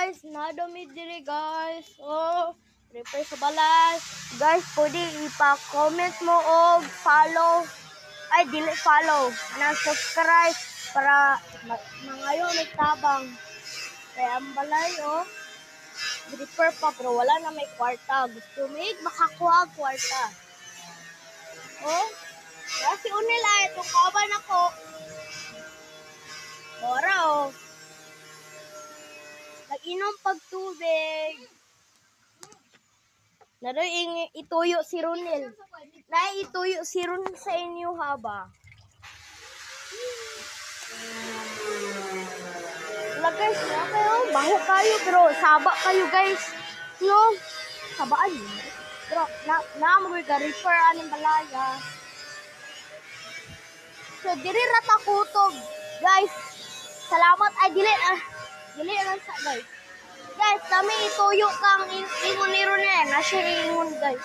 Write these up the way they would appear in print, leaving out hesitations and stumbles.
guys, nadami diri guys. Oh, prepare sa balay. Guys, pwede ipa-comment mo o follow. Ay, dili follow. Anang subscribe para mangayo may tabang. Kaya ang balay, oh. Prepare pa, pero wala na may kwarta. Gusto may makakuha ang kwarta. Oh, kasi unila, itong kaban ako. Ora, oh. Nag-inom pagtubig. Naroy ituyo si Ronel. Ituyo si Ronel sa inyo haba. Wala guys, wala kayo. Baho kayo, pero saba kayo guys. No? Sabaan yun. Pero mag-refer anong balaya. So, diri rata kutob. Guys, salamat. Ay, dili lang sa guys. Guys, kami ituyo kang ingon ni Ronel. Nasya ingon guys.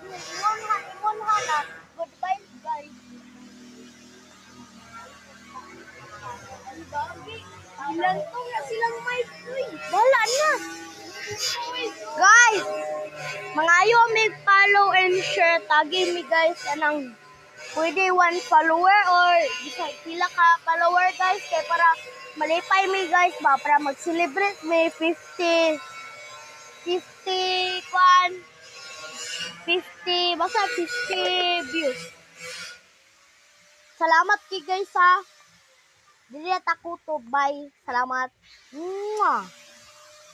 Ingon ha. Goodbye guys. Ilan to na silang mic. Wala na. Guys, mangayo mig follow and share. Tagin mi guys. Anang pwede 1 follower or pila ka follower guys. Kaya para malipay mi guys ba. Para mag-celebrate may 50 basta 50 views. Salamat kay guys ha. Dili ta kutob. Bye. Salamat. Mwah.